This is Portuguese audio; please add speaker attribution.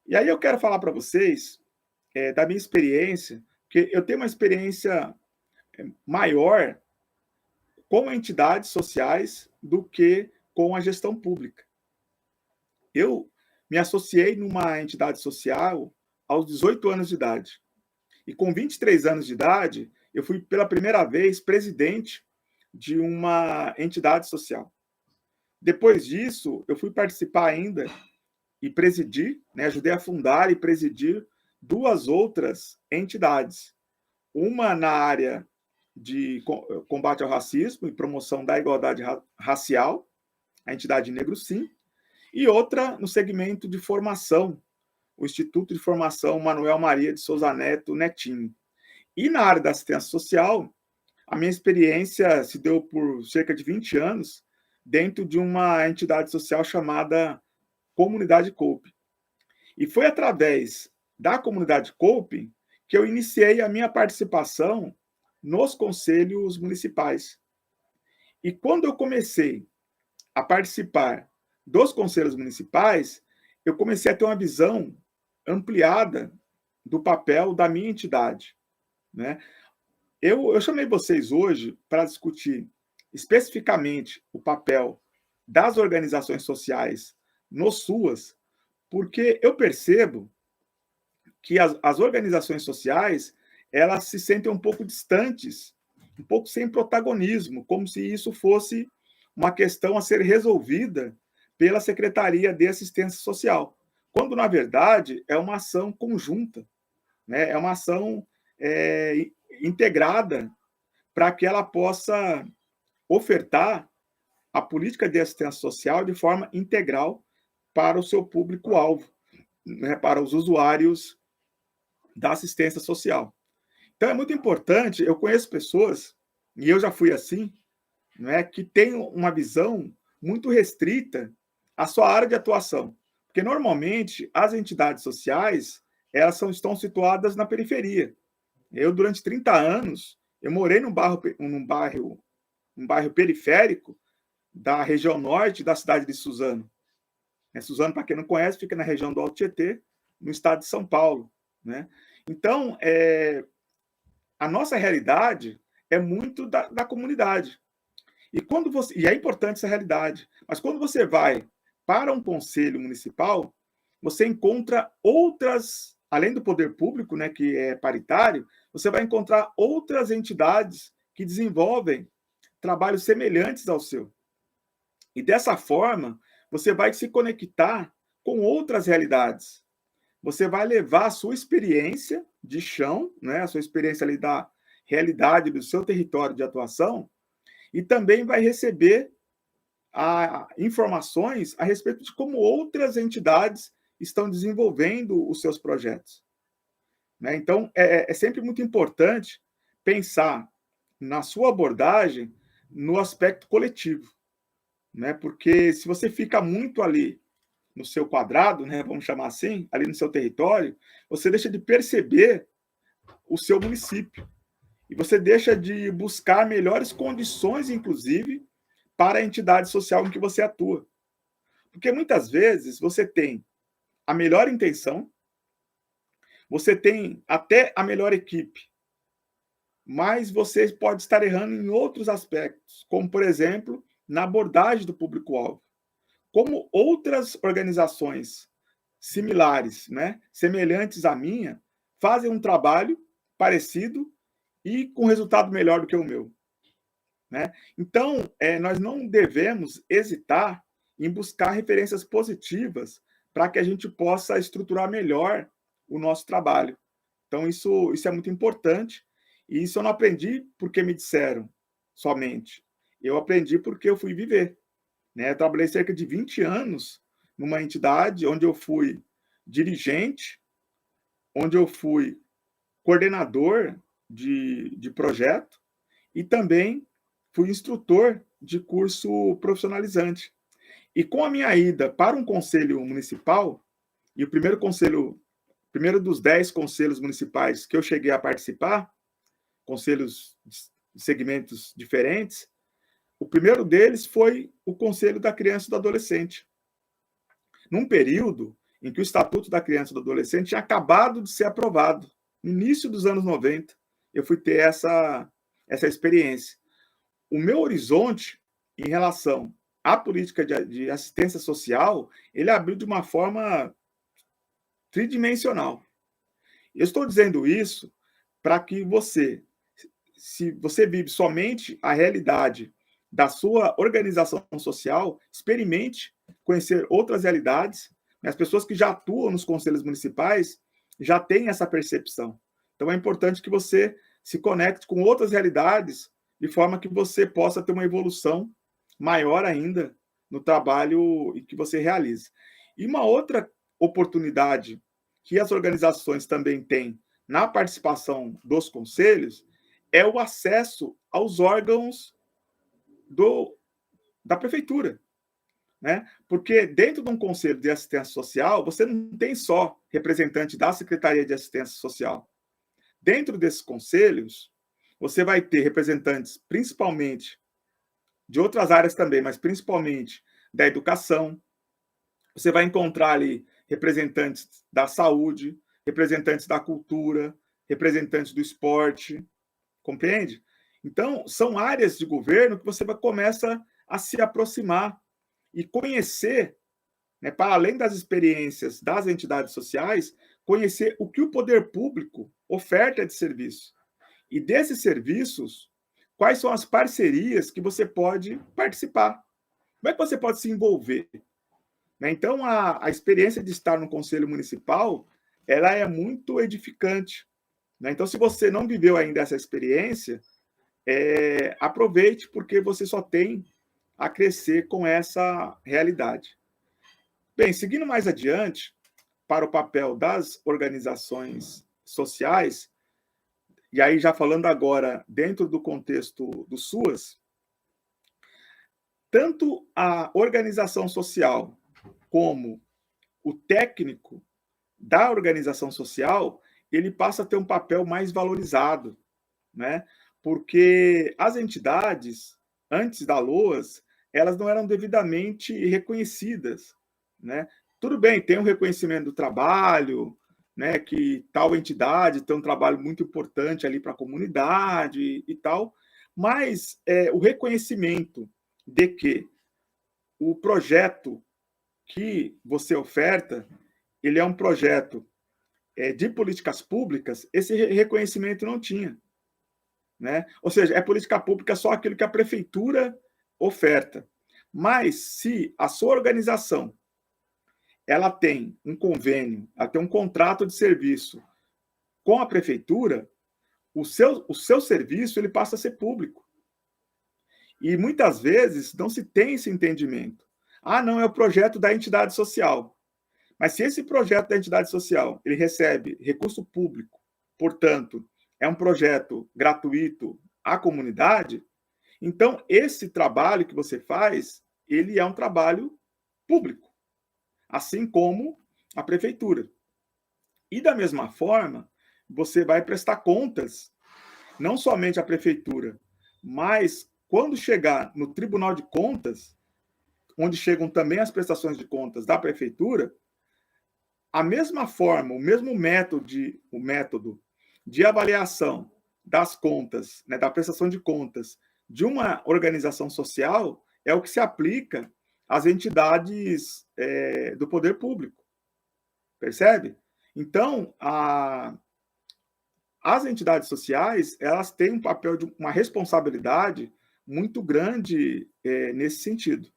Speaker 1: E aí eu quero falar para vocês, da minha experiência, porque eu tenho uma experiência maior com entidades sociais do que com a gestão pública. Eu me associei numa entidade social aos 18 anos de idade. E com 23 anos de idade, eu fui pela primeira vez presidente de uma entidade social. Depois disso, eu fui participar ainda e presidir, né, ajudei a fundar e presidir duas outras entidades. Uma na área de combate ao racismo e promoção da igualdade racial, a entidade Negro Sim, e outra no segmento de formação, o Instituto de Formação Manuel Maria de Souza Neto, Netinho. E na área da assistência social, a minha experiência se deu por cerca de 20 anos dentro de uma entidade social chamada Comunidade Cope. E foi através da Comunidade Cope que eu iniciei a minha participação nos conselhos municipais. E quando eu comecei a participar dos conselhos municipais, eu comecei a ter uma visão ampliada do papel da minha entidade, né? Eu chamei vocês hoje para discutir especificamente o papel das organizações sociais no SUAS, porque eu percebo que as organizações sociais elas se sentem um pouco distantes, um pouco sem protagonismo, como se isso fosse uma questão a ser resolvida pela Secretaria de Assistência Social, quando na verdade é uma ação conjunta, né? É uma ação integrada para que ela possa ofertar a política de assistência social de forma integral para o seu público-alvo, né? Para os usuários da assistência social. Então é muito importante, eu conheço pessoas, e eu já fui assim, né, que têm uma visão muito restrita à sua área de atuação. Porque normalmente as entidades sociais, estão situadas na periferia. Eu, durante 30 anos, eu morei num bairro periférico da região norte da cidade de Suzano. Suzano, para quem não conhece, fica na região do Alto Tietê, no estado de São Paulo, né? Então, a nossa realidade é muito da comunidade. E é importante essa realidade. Mas quando você vai para um conselho municipal, você encontra outras, além do poder público, né, que é paritário, você vai encontrar outras entidades que desenvolvem trabalhos semelhantes ao seu. E dessa forma, você vai se conectar com outras realidades. Você vai levar a sua experiência de chão, né, a sua experiência ali da realidade do seu território de atuação, e também vai receber informações a respeito de como outras entidades estão desenvolvendo os seus projetos, né? Então, é sempre muito importante pensar na sua abordagem no aspecto coletivo, né? Porque se você fica muito ali no seu quadrado, né, vamos chamar assim, ali no seu território, você deixa de perceber o seu município e você deixa de buscar melhores condições, inclusive, para a entidade social em que você atua. Porque muitas vezes você tem a melhor intenção, você tem até a melhor equipe, mas você pode estar errando em outros aspectos, como, por exemplo, na abordagem do público-alvo. Como outras organizações similares, né, semelhantes à minha, fazem um trabalho parecido e com resultado melhor do que o meu, né? Então, nós não devemos hesitar em buscar referências positivas para que a gente possa estruturar melhor o nosso trabalho. Então, isso é muito importante, e isso eu não aprendi porque me disseram somente. Eu aprendi porque eu fui viver, né? Eu trabalhei cerca de 20 anos numa entidade onde eu fui dirigente, onde eu fui coordenador de projeto e também fui instrutor de curso profissionalizante. E com a minha ida para um conselho municipal, e o primeiro dos 10 conselhos municipais que eu cheguei a participar, conselhos de segmentos diferentes, o primeiro deles foi o Conselho da Criança e do Adolescente. Num período em que o Estatuto da Criança e do Adolescente tinha acabado de ser aprovado, no início dos anos 90. Eu fui ter essa experiência. O meu horizonte em relação à política de assistência social, ele abriu de uma forma tridimensional. Eu estou dizendo isso para que você, se você vive somente a realidade da sua organização social, experimente conhecer outras realidades. As pessoas que já atuam nos conselhos municipais já têm essa percepção. Então é importante que você se conecte com outras realidades de forma que você possa ter uma evolução maior ainda no trabalho que você realiza. E uma outra oportunidade que as organizações também têm na participação dos conselhos é o acesso aos órgãos da prefeitura, né? Porque dentro de um conselho de assistência social, você não tem só representante da Secretaria de Assistência Social. Dentro desses conselhos, você vai ter representantes principalmente de outras áreas também, mas principalmente da educação. Você vai encontrar ali representantes da saúde, representantes da cultura, representantes do esporte, compreende? Então, são áreas de governo que você começa a se aproximar e conhecer, né, para além das experiências das entidades sociais, conhecer o que o poder público oferta de serviço. E desses serviços, quais são as parcerias que você pode participar? Como é que você pode se envolver? Né? Então, a experiência de estar no Conselho Municipal, ela é muito edificante. Né? Então, se você não viveu ainda essa experiência, aproveite, porque você só tem a crescer com essa realidade. Bem, seguindo mais adiante, para o papel das organizações sociais, e aí já falando agora dentro do contexto do SUAS, tanto a organização social como o técnico da organização social, ele passa a ter um papel mais valorizado, né? Porque as entidades, antes da LOAS, elas não eram devidamente reconhecidas, né? Tudo bem, tem um reconhecimento do trabalho, né, que tal entidade tem um trabalho muito importante ali para a comunidade e tal, mas o reconhecimento de que o projeto que você oferta, ele é um projeto de políticas públicas, esse reconhecimento não tinha. Né? Ou seja, é política pública só aquilo que a prefeitura oferta. Mas se a sua organização ela tem um convênio, ela tem um contrato de serviço com a prefeitura, o seu serviço ele passa a ser público. E muitas vezes não se tem esse entendimento. Ah, não, é o projeto da entidade social. Mas se esse projeto da entidade social ele recebe recurso público, portanto, é um projeto gratuito à comunidade, então esse trabalho que você faz, ele é um trabalho público, assim como a prefeitura. E da mesma forma, você vai prestar contas, não somente à prefeitura, mas quando chegar no Tribunal de Contas, onde chegam também as prestações de contas da prefeitura, a mesma forma, o mesmo método de avaliação das contas, né, da prestação de contas de uma organização social é o que se aplica às entidades do poder público, percebe? Então, as entidades sociais elas têm um papel de uma responsabilidade muito grande nesse sentido.